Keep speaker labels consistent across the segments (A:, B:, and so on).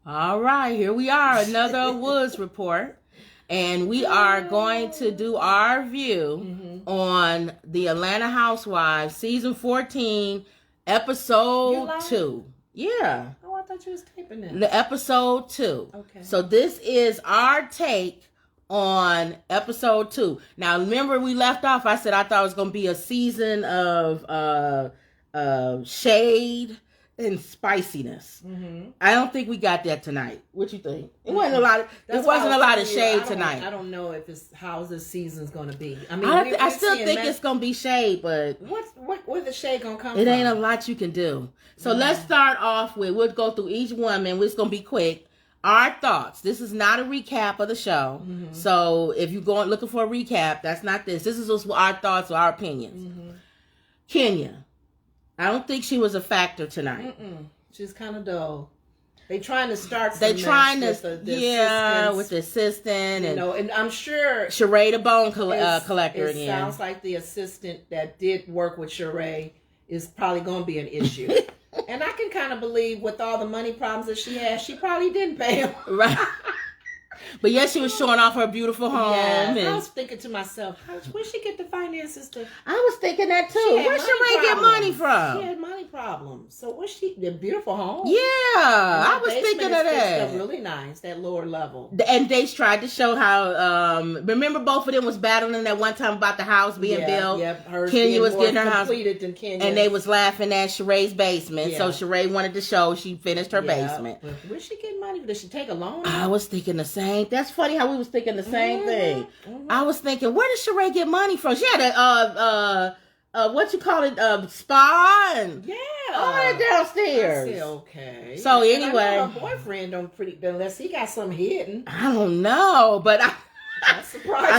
A: All right, here we are, another Woods report. And we are going to do our review on the Atlanta Housewives, season 14, episode 2. Yeah.
B: Oh, I thought you was taping it.
A: The episode 2.
B: Okay.
A: So this is our take on episode 2. Now, remember we left off, I said I thought it was going to be a season of shade and spiciness. I don't think we got that tonight. What you think? It wasn't a lot. It wasn't a lot of shade tonight.
B: I don't know if it's how this season's going to be. I mean,
A: I still think it's going to be shade, but
B: where's the shade going to come from?
A: It ain't a lot you can do. So let's start off with. We'll go through each woman. It's going to be quick. Our thoughts. This is not a recap of the show. So if you're going looking for a recap, that's not this. This is just our thoughts or our opinions. Kenya. I don't think she was a factor tonight.
B: She's kind of dull. They trying to start.
A: They trying to, with the assistant,
B: and I'm sure
A: Sheree the bone collector.
B: It sounds like the assistant that did work with Sheree is probably going to be an issue. And I can kind of believe with all the money problems that she has, she probably didn't pay him.
A: Right. But yes, she was showing off her beautiful home.
B: Yeah, I was thinking to myself, where she get the finances to?
A: I was thinking that too. Where Sheree get money from?
B: She had money problems. So where's the beautiful home?
A: Yeah, I was thinking of that.
B: Really nice, that lower level.
A: And they tried to show how. Remember, both of them was battling that one time about the house being built.
B: Hers
A: Kenya was getting her house
B: completed than Kenya,
A: and they was laughing at Sheree's basement. So Sheree wanted to show she finished her basement.
B: But where's she getting money? Did she take a loan?
A: I was thinking the same. That's funny how we was thinking the same thing. I was thinking, where did Sheree get money from? She had a what you call it, spa and all that downstairs.
B: I said, okay.
A: So anyway,
B: her boyfriend unless he got something hidden.
A: I don't know, but
B: I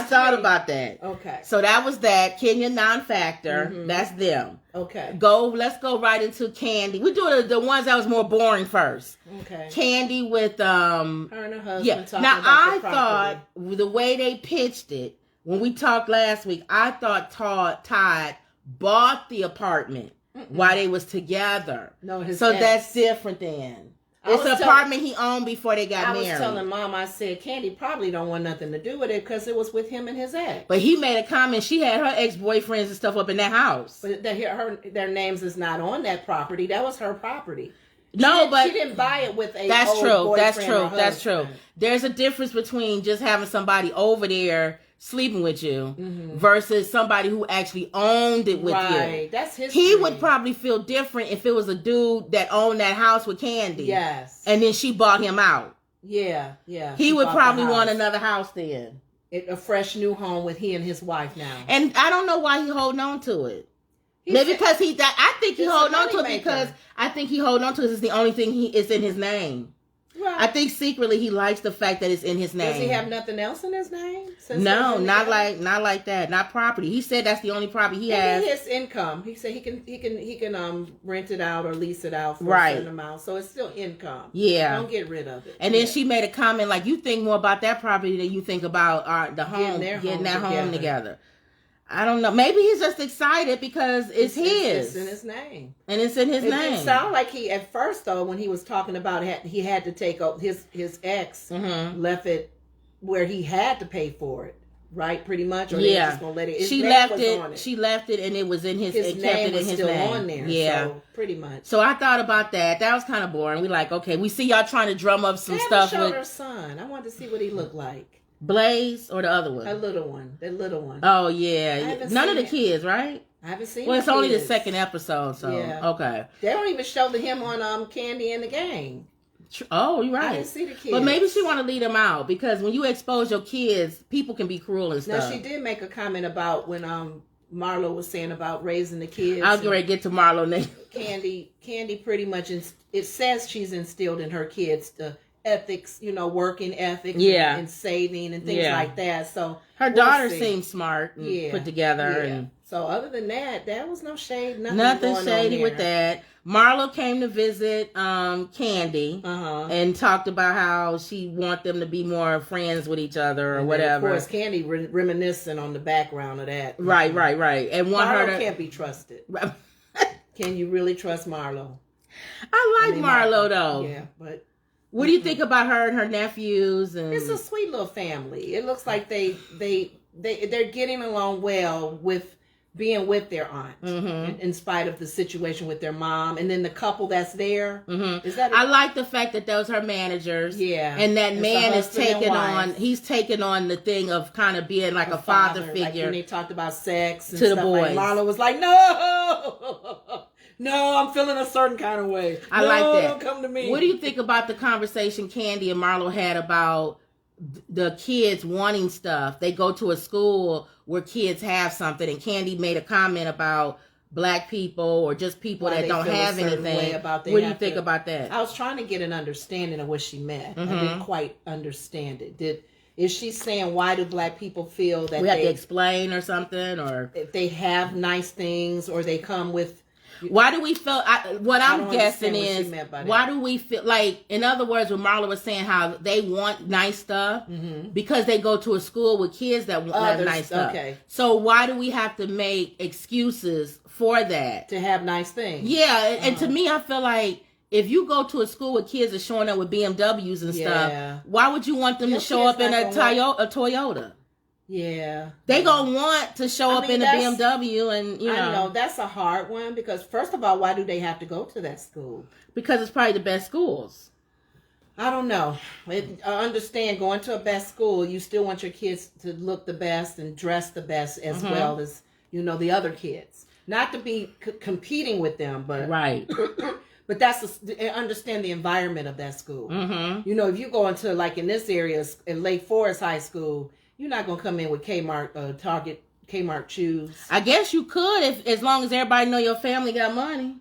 A: thought about that.
B: Okay.
A: So that was that. Kenya non-factor. That's them.
B: Okay.
A: Let's go right into Candy. We do the ones that was more boring first.
B: Okay.
A: Candy with
B: her and her husband.
A: Yeah. Now I thought the way they pitched it when we talked last week, I thought Todd bought the apartment while they was together.
B: No,
A: that's different then. It's an apartment he owned before they got married.
B: I was telling Mom, I said, Candy probably don't want nothing to do with it because it was with him and his ex.
A: But he made a comment. She had her ex-boyfriends and stuff up in that house.
B: But their names is not on that property. That was her property. She didn't buy it with a
A: That's
B: old
A: true.
B: boyfriend
A: That's true. There's a difference between just having somebody over there sleeping with you versus somebody who actually owned it with you.
B: Right. That's his
A: He would probably feel different if it was a dude that owned that house with Candy.
B: Yes.
A: And then she bought him out.
B: Yeah.
A: He would probably want another house then.
B: A fresh new home with he and his wife now.
A: And I don't know why he holding on to it. Maybe because I think he holding on to it because I think he holding on to it is the only thing is in his name. Right. I think secretly he likes the fact that it's in his name.
B: Does he have nothing else in his name?
A: No, not like that. Not property. He said that's the only property he has.
B: His income. He said he can rent it out or lease it out for a certain amount. So it's still income.
A: Yeah.
B: Don't get rid of it.
A: And then she made a comment like, you think more about that property than you think about the home, getting that home together. I don't know. Maybe he's just excited because it's his.
B: It's in his name.
A: And it's in his name.
B: It sounded like at first, though, when he was talking about he had to take up his ex, left it where he had to pay for it, right? Pretty much? Or
A: yeah.
B: Just gonna let it,
A: she left it and it was in his name. Was still on there. Yeah.
B: So, pretty much.
A: So I thought about that. That was kind of boring. We like, okay, we see y'all trying to drum up some stuff with
B: her son. I wanted to see what he looked like.
A: Blaze or the other one?
B: The little one.
A: Oh, yeah. None of the kids, right?
B: I haven't seen
A: Well, it's only the second episode, so, okay.
B: They don't even show him on Candy and the Gang.
A: Oh, you're right.
B: I didn't see the kids.
A: But maybe she want to leave them out, because when you expose your kids, people can be cruel and stuff.
B: Now, she did make a comment about when Marlo was saying about raising the kids.
A: I was going to get to Marlo next.
B: Candy pretty much, it says she's instilled in her kids the ethics, working ethics and saving and things like that. So
A: her daughter seems smart and put together.
B: Yeah.
A: And
B: so other than that, there was no shade.
A: Nothing shady with that. Marlo came to visit Candy and talked about how she want them to be more friends with each other or whatever.
B: Of course, Candy reminiscing on the background of that.
A: Right. And want
B: Marlo
A: her to
B: can't be trusted. Can you really trust Marlo?
A: I like Marlo though.
B: Yeah, but
A: What do you think about her and her nephews? And
B: it's a sweet little family. It looks like they're getting along well with being with their aunt, in spite of the situation with their mom, and then the couple that's there. Is that?
A: I like the fact that those are managers.
B: Yeah,
A: and that man is taking on. He's taking on the thing of kind of being like a father figure.
B: Like when they talked about sex and
A: to
B: stuff,
A: the boys.
B: Like Marla was like, no. No, I'm feeling a certain kind of way.
A: I like that.
B: Don't come to me.
A: What do you think about the conversation Candy and Marlo had about the kids wanting stuff? They go to a school where kids have something, and Candy made a comment about black people or just people that don't have anything. What do you think about that?
B: I was trying to get an understanding of what she meant. I didn't quite understand it. Is she saying, why do black people feel that
A: we have to explain or something, or
B: if they have nice things, or they come with?
A: Why do we feel? What I'm guessing is, why do we feel like? In other words, when Marla was saying how they want nice stuff because they go to a school with kids that want nice stuff. Okay. So why do we have to make excuses for that
B: to have nice things?
A: Yeah, and to me, I feel like if you go to a school with kids that showing up with BMWs and stuff, why would you want them to show up in a Toyota?
B: Yeah.
A: They gonna want to show up in a BMW, and you know.
B: I know that's a hard one, because first of all, why do they have to go to that school?
A: Because it's probably the best schools.
B: I don't know. I understand going to a best school, you still want your kids to look the best and dress the best as well as, the other kids. Not to be competing with them, but
A: right.
B: But understand the environment of that school. If you go into, like in this area, in Lake Forest High School, you're not going to come in with Kmart, Target, Kmart shoes.
A: I guess you could, as long as everybody know your family got money.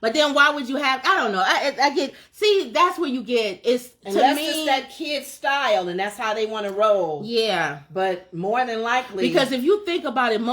A: But then why would you have, I don't know. I get, see, that's where you get,
B: unless it's that kid style, and that's how they want to roll.
A: Yeah.
B: But more than likely.
A: Because if you think about it, a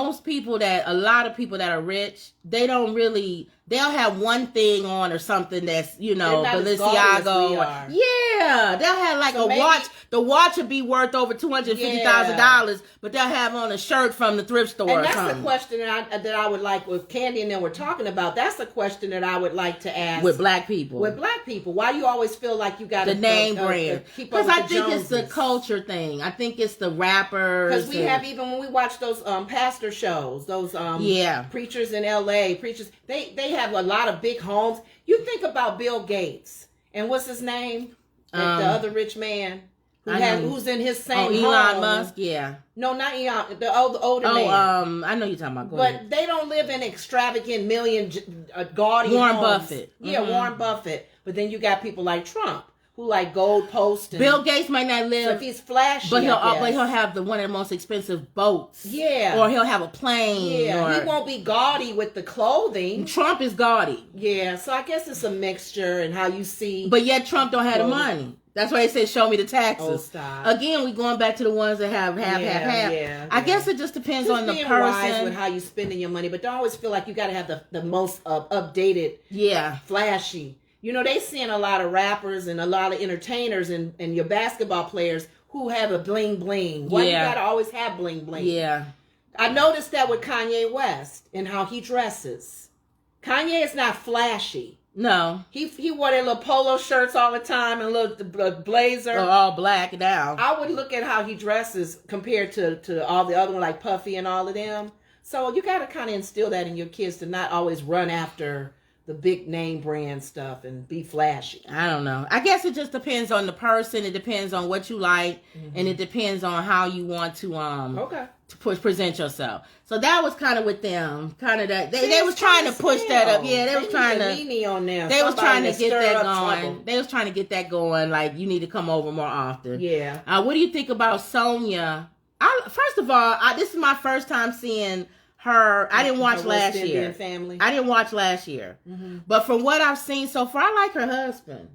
A: lot of people that are rich, they'll have one thing on or something that's, Balenciaga. Yeah. They'll have like watch. The watch would be worth over $250,000, but they'll have on a shirt from the thrift store.
B: And that's the question that I would like, with Candy and them were talking about. That's the question that I would like to ask.
A: With black people.
B: Why do you always feel like you got
A: the name brand? Because I think it's the culture thing. I think it's the rappers.
B: Because we have, even when we watch those pastor shows, those preachers in LA, they have a lot of big homes. You think about Bill Gates and what's his name? The other rich man who's in his same home.
A: Elon Musk, yeah.
B: No, not Elon. The older man.
A: I know you're talking about.
B: But they don't live in extravagant gaudy
A: Warren
B: homes.
A: Buffett.
B: Yeah, Warren Buffett. But then you got people like Trump, who like gold post.
A: Bill Gates might not live.
B: So if he's flashy,
A: but he'll have one of the most expensive boats.
B: Yeah.
A: Or he'll have a plane.
B: Yeah. He won't be gaudy with the clothing.
A: Trump is gaudy.
B: Yeah. So I guess it's a mixture and how you see.
A: But yet Trump don't have the money. That's why they say, show me the taxes.
B: Oh, stop.
A: Again, we going back to the ones that have half.
B: Yeah,
A: I guess it just depends on the person.
B: Wise with how you spending your money, but don't always feel like you got to have the most updated, flashy. They seeing a lot of rappers and a lot of entertainers and your basketball players who have a bling bling. Why you got to always have bling bling?
A: Yeah.
B: I noticed that with Kanye West and how he dresses. Kanye is not flashy.
A: No.
B: He wore their little polo shirts all the time and little blazer.
A: All black now.
B: I would look at how he dresses compared to all the other ones like Puffy and all of them. So you got to kind of instill that in your kids to not always run after the big name brand stuff and be flashy.
A: I don't know. I guess it just depends on the person. It depends on what you like, and it depends on how you want to present yourself. So that was kind of with them. Kind of that they was trying to push that up. Yeah, they was trying to.
B: On them.
A: They was trying to get that going. Trouble. They was trying to get that going. Like, you need to come over more often.
B: Yeah.
A: What do you think about Sonia? First of all, this is my first time seeing her. I didn't watch last year. I didn't watch last year. But from what I've seen so far, I like her husband.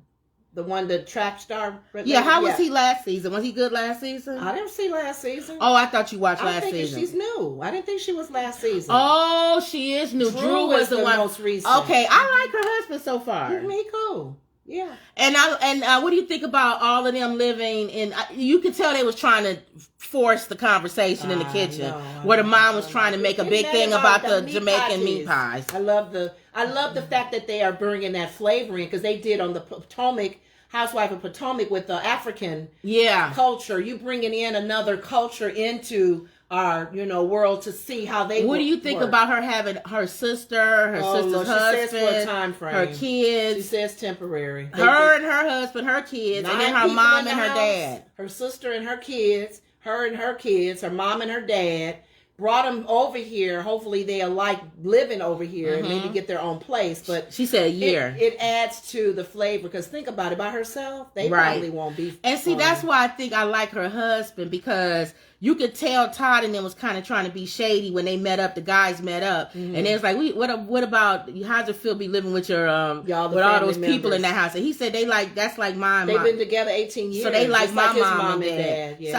B: The one, the track star?
A: Yeah, how was he last season? Was he good last season?
B: I didn't see last season.
A: Oh, I thought you watched last season.
B: She's new. I didn't think she was last season.
A: Oh, she is new. Drew was the one.
B: Most recent.
A: Okay, I like her husband so far.
B: Me cool. Yeah.
A: And what do you think about all of them living in? You could tell they was trying to force the conversation in the kitchen, where the mom was trying to make a big thing about the Jamaican meat pies.
B: I love the fact that they are bringing that flavor in, because they did on the Potomac Housewife of Potomac with the African culture. You bringing in another culture into our, world to see how they.
A: What do you think about her having her sister, her sister's husband,
B: she says for a time frame,
A: her kids?
B: She says temporary.
A: Her and her husband, her kids, and then her mom and her dad.
B: Her sister and her kids, her and her kids, her mom and her dad. Brought them over here. Hopefully they like living over here and maybe get their own place. But
A: she said a year.
B: It adds to the flavor because think about it, by herself, they probably won't be.
A: And see, that's why I think I like her husband, because you could tell Todd and them was kind of trying to be shady when they met up. The guys met up, and it was like, what about how's it feel be living with your with all those people in that house? And he said that's like mine.
B: They've been together 18 years,
A: so they like my mom and dad. Yeah. So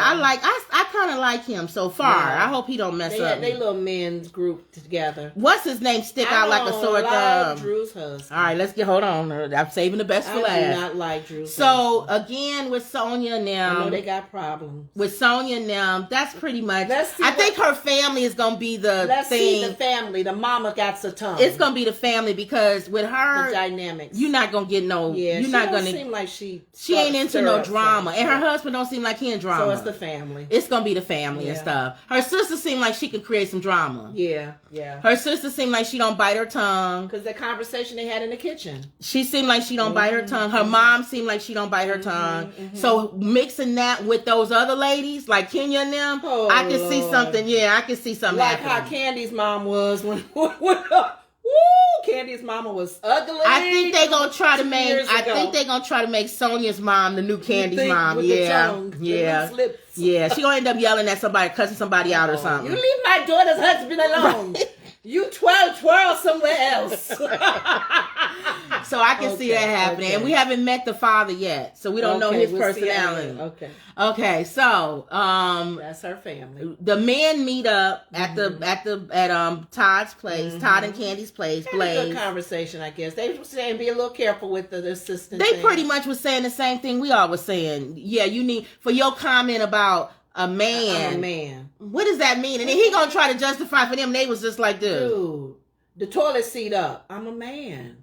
A: I kind of like him so far. Yeah. I hope he don't mess up.
B: They little men's group together.
A: What's his name? Stick out like a sore thumb.
B: Drew's husband.
A: All right, hold on. I'm saving the best for last.
B: I do not like Drew's
A: So again, with Sonia and them,
B: I know they got problems.
A: With Sonia and them, that's pretty much. I think her family is gonna be the
B: let's
A: thing.
B: See the family. The mama got the tongue.
A: It's gonna be the family, because with her
B: the dynamics,
A: you're not gonna get no.
B: Yeah,
A: you're not gonna
B: seem like she
A: ain't into no drama, and her husband don't seem like he in drama.
B: So it's the family.
A: It's gonna be the family and stuff. Her sister seemed like she could create some drama.
B: Yeah.
A: Her sister seemed like she don't bite her tongue.
B: Because the conversation they had in the kitchen.
A: She seemed like she don't bite her tongue. Her mom seemed like she don't bite her tongue. So mixing that with those other ladies like Kenya and them, I can see something. Yeah, I can see something
B: like
A: happening.
B: How Candy's mom was when Candy's mama was ugly.
A: I think they gonna try to make. I think they gonna try to make Sonia's mom the new Candy's mom.
B: With the tongue,
A: yeah. She gonna end up yelling at somebody, cussing somebody out or something.
B: You leave my daughter's husband alone. Right. You twirl somewhere else.
A: So I can see that happening. And we haven't met the father yet, so we don't know his personality. Okay. So
B: that's her family.
A: The men meet up at Todd's place, Todd and Candy's place. Blaze.
B: A good conversation, I guess. They were saying be a little careful with the assistant.
A: They pretty much was saying the same thing we all was saying. Yeah, you need for your comment about a man. What does that mean? And then he gonna try to justify for them. They was just like,
B: dude, the toilet seat up. I'm a man.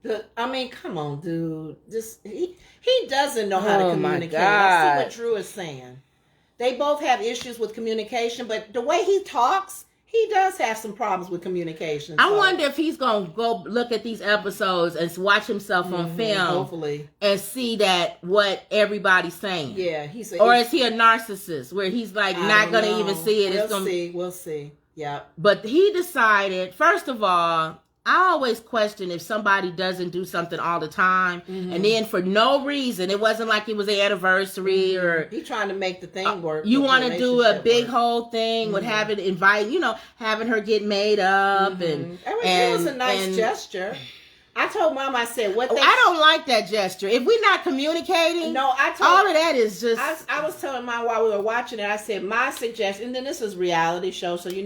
B: Come on, dude. He doesn't know how to communicate. I see what Drew is saying. They both have issues with communication, but the way he talks, he does have some problems with communication.
A: I wonder if he's going to go look at these episodes and watch himself on film.
B: Hopefully.
A: And see that what everybody's saying.
B: Yeah.
A: Or is he a narcissist where he's like not going to even see it?
B: We'll see. Yeah.
A: But he decided, first of all, I always question if somebody doesn't do something all the time, and then for no reason, it wasn't like it was an anniversary or
B: he trying to make the thing work.
A: You want to do a big whole thing with having her get made up, and
B: it was a nice gesture. I told Mom, I said, I
A: don't like that gesture. If we're not communicating, all of that is just.
B: I was telling Mom while we were watching it, I said, my suggestion, and then this is reality show, so they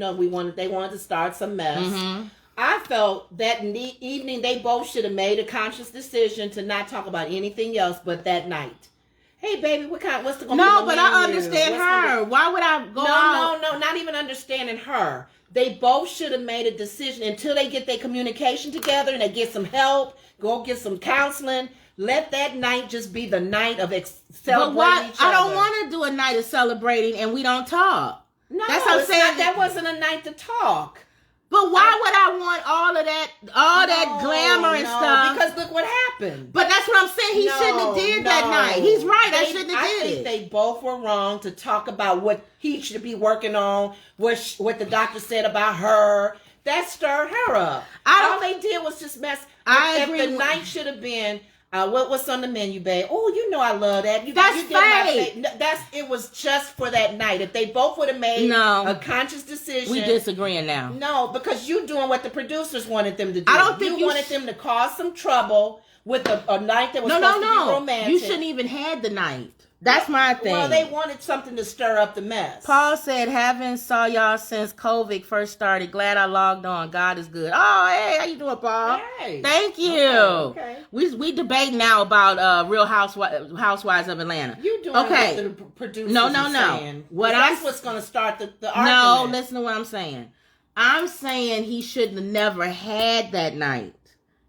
B: wanted to start some mess. I felt that evening they both should have made a conscious decision to not talk about anything else but that night. Hey, baby, what's the going to be?
A: No, but I understand her. Why would I go out?
B: No, not even understanding her. They both should have made a decision until they get their communication together and they get some help, go get some counseling. Let that night just be the night of celebrating each other.
A: I don't want to do a night of celebrating and we don't talk.
B: No, that's what I'm saying. That wasn't a night to talk.
A: But why would I want all that glamour and stuff?
B: Because look what happened.
A: But that's what I'm saying. He shouldn't have did that night. He's right. I shouldn't have did it.
B: I think they both were wrong to talk about what he should be working on, what the doctor said about her. That stirred her up. All they did was just mess.
A: I agree.
B: If the night should have been, what's on the menu, babe? Oh, I love that.
A: That's fake.
B: It was just for that night. If they both would have made a conscious decision.
A: We disagreeing now.
B: No, because you're doing what the producers wanted them to do.
A: I don't think
B: you wanted them to cause some trouble with a night that was supposed to be romantic.
A: You shouldn't even had the night. That's my thing.
B: Well, they wanted something to stir up the mess.
A: Paul said, haven't saw y'all since COVID first started. Glad I logged on. God is good. Oh, hey, how you doing, Paul?
B: Hey.
A: Thank you.
B: Okay.
A: We debate now about Real Housewives of Atlanta.
B: You doing what the producers
A: No.
B: saying. That's what's going to start the argument.
A: No, listen to what I'm saying. I'm saying he shouldn't have never had that night.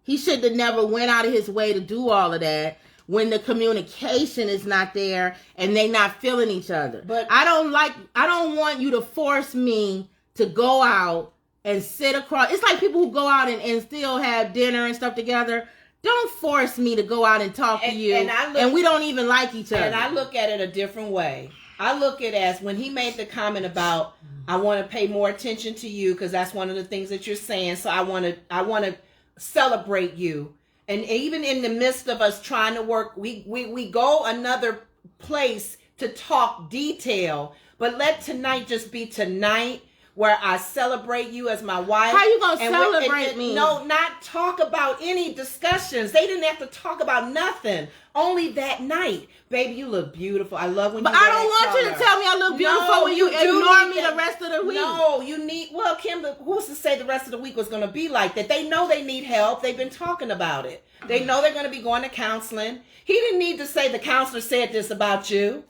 A: He should have never went out of his way to do all of that. when the communication is not there and they not feeling each other.
B: But
A: I don't want you to force me to go out and sit across. It's like people who go out and still have dinner and stuff together. Don't force me to go out and talk to you, and we don't even like each other.
B: And I look at it a different way. I look at it as when he made the comment about, I want to pay more attention to you because that's one of the things that you're saying. So I want to celebrate you. And even in the midst of us trying to work, we go another place to talk detail. But let tonight just be tonight, where I celebrate you as my wife.
A: How you gonna celebrate me?
B: No, not talk about any discussions. They didn't have to talk about nothing. Only that night. Baby, you look beautiful. I love when you
A: But I don't want you to tell me I look beautiful when you ignore me the rest of the week.
B: No, you need, well, Kim, who's to say the rest of the week was going to be like that? They know they need help. They've been talking about it. They know they're going to be going to counseling. He didn't need to say the counselor said this about you.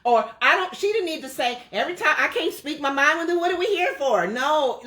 B: Or she didn't need to say, every time I can't speak my mind, what are we here for? No,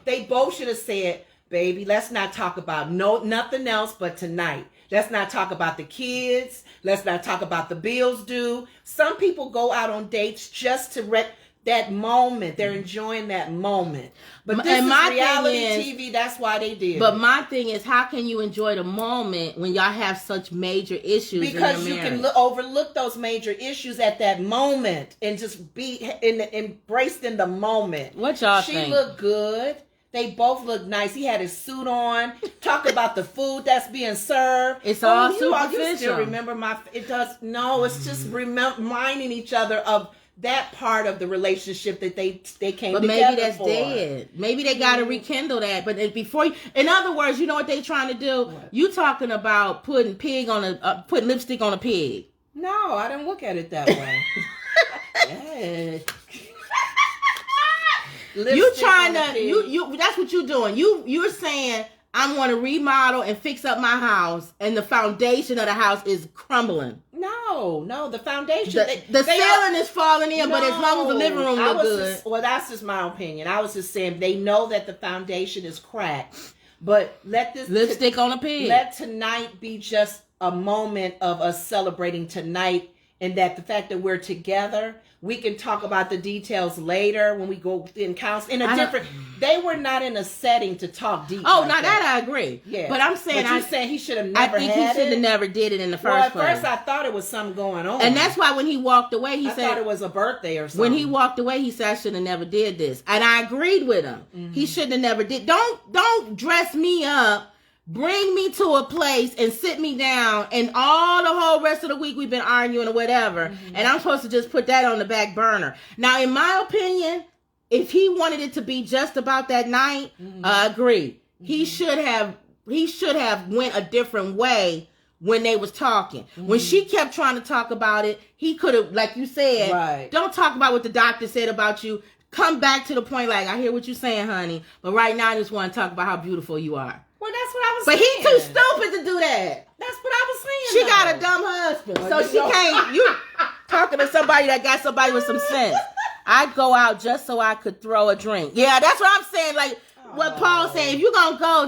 B: they both should have said, baby, let's not talk about nothing else but tonight. Let's not talk about the kids. Let's not talk about the bills due. Some people go out on dates just to that moment. They're enjoying that moment. But this is reality TV. That's why they did.
A: But my thing is, how can you enjoy the moment when y'all have such major issues?
B: Because
A: in your marriage?
B: You can overlook those major issues at that moment and just be embraced in the moment.
A: What y'all think?
B: She looked good. They both look nice. He had his suit on. Talk about the food that's being served.
A: It's all superficial.
B: You still remember it does. No, it's just reminding each other of that part of the relationship that they came together for. But maybe that's dead.
A: Maybe they got to rekindle that. But in other words, you know what they trying to do? What? You talking about putting putting lipstick on a pig?
B: No, I didn't look at it that way. Yeah.
A: You trying to you that's what you're doing. You're saying I want to remodel and fix up my house, and the foundation of the house is crumbling.
B: No, the foundation.
A: The ceiling is falling in, but as long as the living room looks good.
B: Well, that's just my opinion. I was just saying they know that the foundation is cracked, but let this
A: lipstick on a pig.
B: Let tonight be just a moment of us celebrating tonight, and that the fact that we're together. We can talk about the details later when we go in counseling. They were not in a setting to talk deep.
A: Oh, now that I agree.
B: Yeah,
A: but I'm saying,
B: saying he should have never.
A: I think he should have never did it in the first place.
B: At first I thought it was something going on,
A: and that's why when he walked away, he
B: I
A: said
B: thought it was a birthday or something.
A: When he walked away, he said I should have never did this, and I agreed with him. Mm-hmm. He shouldn't have never did. Don't dress me up. Bring me to a place and sit me down, and all the whole rest of the week we've been arguing or whatever, and I'm supposed to just put that on the back burner. Now, in my opinion, if he wanted it to be just about that night, I agree. He should have went a different way when they was talking. When she kept trying to talk about it, he could have, like you said,
B: right.
A: Don't talk about what the doctor said about you. Come back to the point, like, I hear what you're saying, honey, but right now I just want to talk about how beautiful you are.
B: Well, that's what I was saying.
A: But he too stupid to do that.
B: That's what I was saying.
A: She got a dumb husband. So she can't. You talking to somebody that got somebody with some sense. I'd go out just so I could throw a drink. Yeah, that's what I'm saying. Like what Paul's saying. If you're going to go,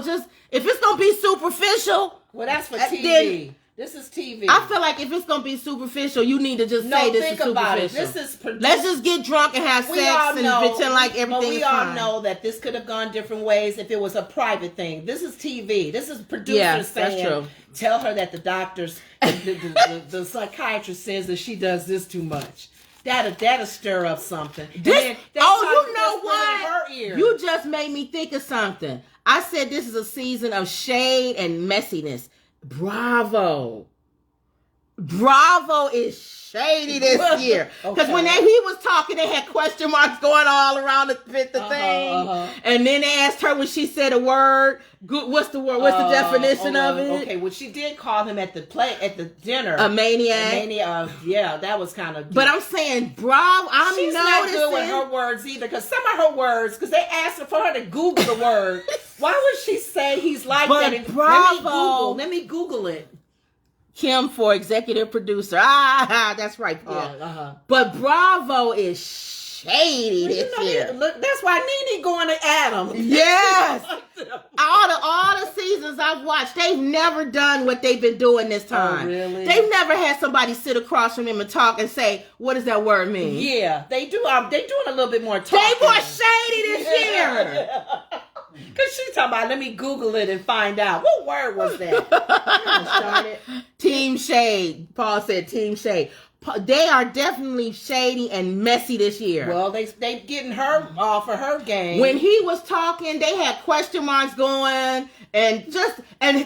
A: if it's going to be superficial.
B: Well, that's for TV. This is TV.
A: I feel like if it's going to be superficial, you need to just say this is superficial.
B: About it. This is
A: Let's just get drunk and have sex and pretend like everything is fine.
B: We all know that this could have gone different ways if it was a private thing. This is TV. This is producers saying,
A: that's true.
B: Tell her that the doctors, the psychiatrist says that she does this too much. That'll stir up something.
A: You know what? You just made me think of something. I said this is a season of shade and messiness. Bravo is shady this year. Because when he was talking, they had question marks going all around the thing. And then they asked her when she said a word. What's the word? What's the definition of it?
B: Okay, well, she did call him at the dinner
A: a maniac.
B: Yeah, that was kind of.
A: But I'm saying, bravo.
B: She's not good with her words either. Because some of her words, because they asked her for her to Google the word. Why would she say he's like that? And
A: Bravo.
B: Let me Google it.
A: Kim for executive producer. That's right, Paul.
B: Yeah,
A: But Bravo is shady this year.
B: Look, that's why Nene going to Adam.
A: Yes. all the seasons I've watched, they've never done what they've been doing this time.
B: Oh, really?
A: They've never had somebody sit across from him and talk and say, what does that word mean?
B: Yeah, they do. They doing a little bit more talking.
A: They more shady this year.
B: Because she's talking about, let me Google it and find out. What word was that?
A: Team Shade. Paul said Team Shade. They are definitely shady and messy this year.
B: Well, they getting her off of her game.
A: When he was talking, they had question marks going, and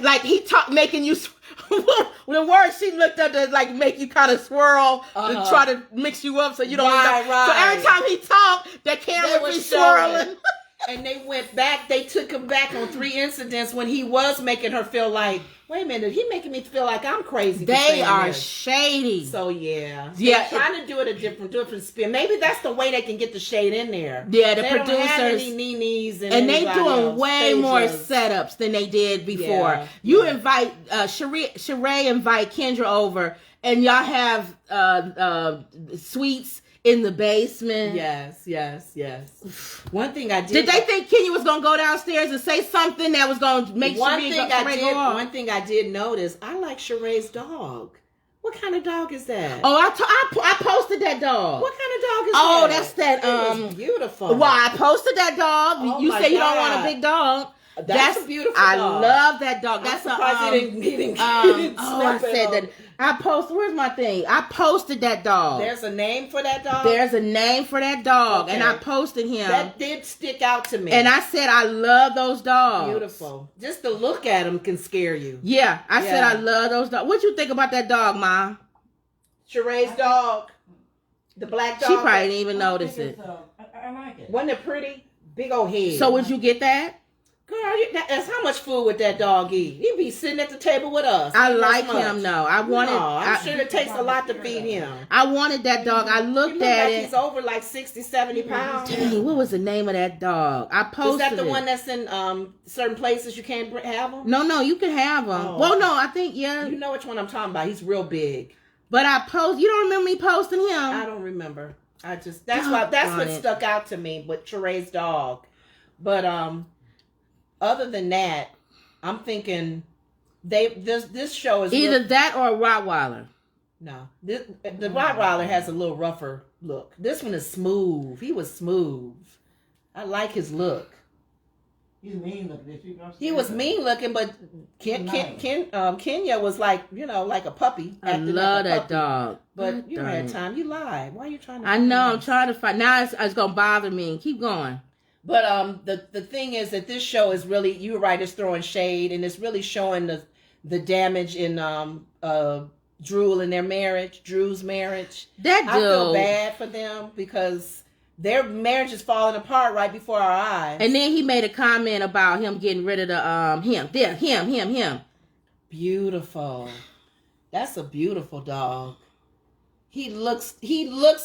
A: like he talked, making you. The words she looked up to like make you kind of swirl to try to mix you up so you don't. Right. So every time he talked, the camera would be swirling.
B: And they went back. They took him back on 3 incidents when he was making her feel like, wait a minute, he making me feel like I'm crazy.
A: They are shady.
B: So yeah. They're trying to do it a different spin. Maybe that's the way they can get the shade in there.
A: Yeah, the
B: they
A: producers
B: don't have any Nenes
A: and they doing way more setups than they did before. Yeah. You invite Sheree invite Kendra over, and y'all have sweets in the basement.
B: Yes. One thing I did.
A: Did they think Kenya was gonna go downstairs and say something that was gonna make Sheree go off?
B: One thing I did notice, I like Sheree's dog. What kind of dog is that?
A: Oh, I posted that dog.
B: What kind of dog is that?
A: Oh, that's that.
B: It was beautiful.
A: Why I posted that dog?
B: Oh,
A: you say you don't want a big dog.
B: That's a beautiful dog.
A: I love that dog. That's
B: he didn't
A: I said that. I posted. Where's my thing? I posted that dog.
B: There's a name for that dog.
A: There's a name for that dog, and I posted him.
B: That did stick out to me.
A: And I said I love those dogs.
B: Beautiful. Just to look at them can scare you.
A: Yeah, I said I love those dogs. What you think about that dog, Ma?
B: Sheree's dog, the black dog.
A: She probably didn't even notice it.
B: I like it. Wasn't it pretty? Big old head.
A: So would you get that?
B: Girl, that's how much food would that dog eat? He'd be sitting at the table with us.
A: I like him, though.
B: I'm sure it takes a lot to feed him.
A: I wanted that dog. I looked at it.
B: He's over like 60, 70 pounds.
A: Dang, what was the name of that dog? I posted it.
B: Is that the one that's in certain places you can't have them?
A: No, you can have them. Oh. Well, no, I think, yeah.
B: You know which one I'm talking about. He's real big.
A: But you don't remember me posting him?
B: I don't remember. That's what stuck out to me with Sheree's dog. But other than that, I'm thinking this show is
A: either that or a Rottweiler.
B: No, the Rottweiler has a little rougher look. This one is smooth. He was smooth. I like his look.
C: He's mean looking.
B: He was mean looking, but Kenya was like a puppy.
A: I love that dog.
B: But you had time. You lied. Why are you trying to?
A: I know. I'm trying to find. Now it's gonna bother me. Keep going.
B: But the thing is that this show is really, you're right, it's throwing shade, and it's really showing the damage in Drew and their marriage, Drew's marriage.
A: I
B: feel bad for them because their marriage is falling apart right before our eyes.
A: And then he made a comment about him getting rid of the him.
B: Beautiful. That's a beautiful dog. He looks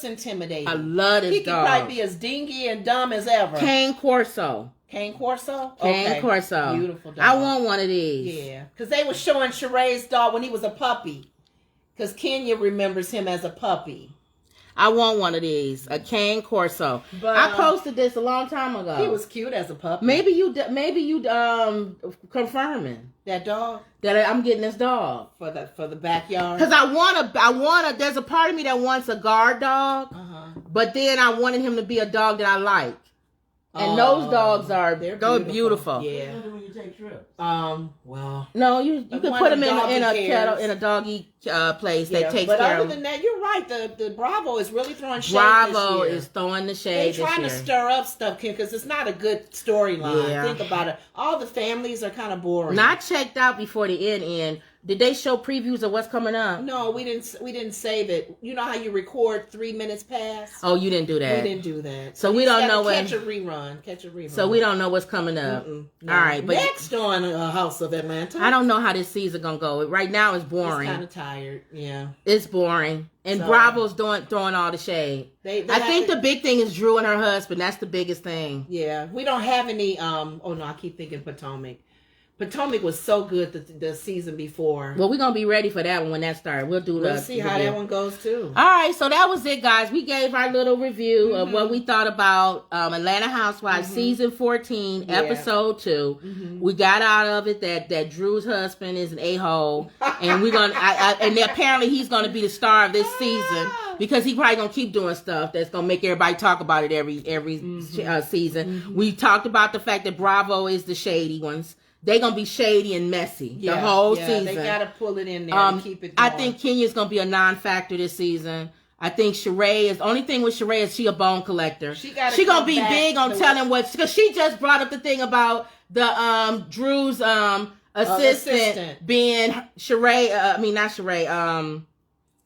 B: intimidating.
A: I love this dog.
B: He could probably be as dingy and dumb as ever.
A: Cane Corso.
B: Cane Corso?
A: Cane Corso.
B: Beautiful dog.
A: I want one of these.
B: Yeah. Because they were showing Sheree's dog when he was a puppy. Because Kenya remembers him as a puppy.
A: I want one of these. A Cane Corso. But, I posted this a long time ago.
B: He was cute as a puppy.
A: Maybe you confirming
B: that dog?
A: That I'm getting this dog
B: for the backyard.
A: Because I want there's a part of me that wants a guard dog, but then I wanted him to be a dog that I like. And those dogs are beautiful.
B: Yeah.
C: When you take trips.
B: Well.
A: No, you can put them in a doggy place that takes care of them.
B: But other than that, you're right. The Bravo is really throwing shade.
A: Bravo is throwing the shade.
B: They're trying to stir up stuff, Kim, because it's not a good storyline. Yeah. Think about it. All the families are kind of boring.
A: Now, I checked out before the end. Did they show previews of what's coming up?
B: No, we didn't save it. You know how you record 3 minutes past?
A: Oh, you didn't do that.
B: We didn't do that.
A: So we don't know
B: Catch a rerun.
A: So we don't know what's coming up.
B: No.
A: All right, but
B: next on House of Atlanta.
A: I don't know how this season gonna go. Right now, it's boring.
B: It's kind of tired. Yeah,
A: it's boring. And Bravo's throwing all the shade. I think the big thing is Drew and her husband. That's the biggest thing.
B: Yeah, we don't have any. Oh no, I keep thinking Potomac. Potomac was so good the season before.
A: Well, we're going to be ready for that one when that starts. We'll
B: see how that one goes, too.
A: All right, so that was it, guys. We gave our little review of what we thought about Atlanta Housewives Season 14, Episode 2. We got out of it that Drew's husband is an a-hole, and we're going and apparently he's going to be the star of this season because he probably going to keep doing stuff that's going to make everybody talk about it every season. We talked about the fact that Bravo is the shady ones. They're going to be shady and messy the whole season.
B: They got to pull it in there and keep it going.
A: I think Kenya's going to be a non-factor this season. I think Sheree is, the only thing with Sheree is she a bone collector. She going to be big on telling what, because she just brought up the thing about the Drew's assistant being Sheree, not Sheree,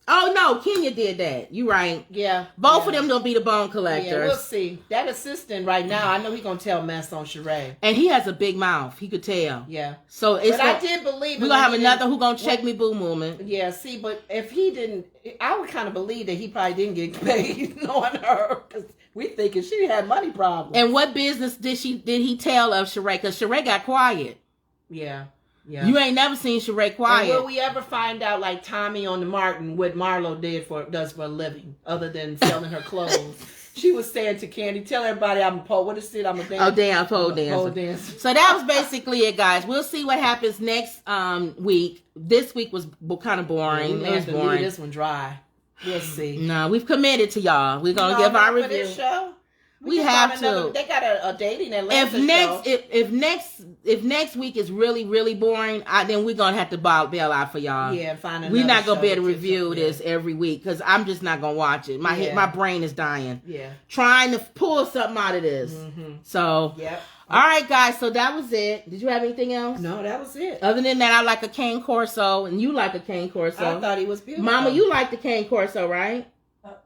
A: oh no, Kenya did that. You right.
B: Yeah.
A: Both of them gonna be the bone collectors.
B: Yeah, we'll see. That assistant right now, I know he's gonna tell mess on Sheree.
A: And he has a big mouth. He could tell.
B: Yeah.
A: So it's.
B: But I did believe
A: we're gonna have another who gonna check me boo moment.
B: Yeah. See, but if he didn't, I would kind of believe that he probably didn't get paid knowing her because we thinking she had money problems.
A: And what business did he tell of Sheree? Because Sheree got quiet.
B: Yeah. Yeah.
A: You ain't never seen Sheree quiet.
B: And will we ever find out, like Tommy on the Martin, what Marlo does for a living, other than selling her clothes? She was saying to Candy, "Tell everybody I'm a pole. What is it? I'm a dancer."
A: Oh, damn, pole dancer. So that was basically it, guys. We'll see what happens next week. This week was kind of boring.
B: Yeah, it was boring. This one dry. We'll see.
A: No, we've committed to y'all. We're gonna give our review.
B: This show?
A: We have to.
B: They got a dating Atlanta show.
A: If next week is really, really boring, then we're gonna have to bail out for y'all.
B: Yeah, and find another.
A: We're not gonna be able to review this every week because I'm just not gonna watch it. My brain is dying.
B: Yeah,
A: trying to pull something out of this. So all right, guys. So that was it. Did you have anything else?
B: No, that was it.
A: Other than that, I like a cane corso, and you like a cane corso.
B: I thought he was beautiful.
A: Mama, you like the cane corso, right?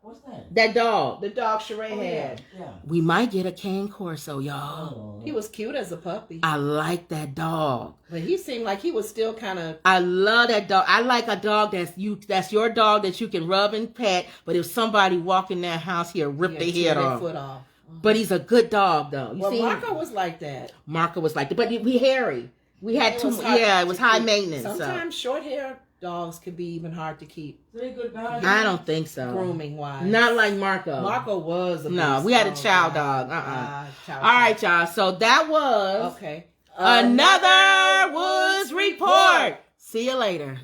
C: What's that?
A: That dog.
B: The dog Sheree had.
C: Yeah.
A: We might get a cane corso, y'all.
C: Oh.
B: He was cute as a puppy.
A: I like that dog.
B: But he seemed like he was still kind of...
A: I love that dog. I like a dog that's your dog that you can rub and pet, but if somebody walk in that house, he'll rip their head off.
B: Foot off.
A: But he's a good dog, though.
B: Marco was like that.
A: Marco was like that. But we hairy. We had it was high maintenance.
B: Sometimes short hair dogs could be even hard to keep.
A: I don't think so.
B: Grooming wise.
A: Not like Marco.
B: Marco was a
A: we had a chow dog. All right, y'all. So that was
B: okay.
A: Another Woods Report. See you later.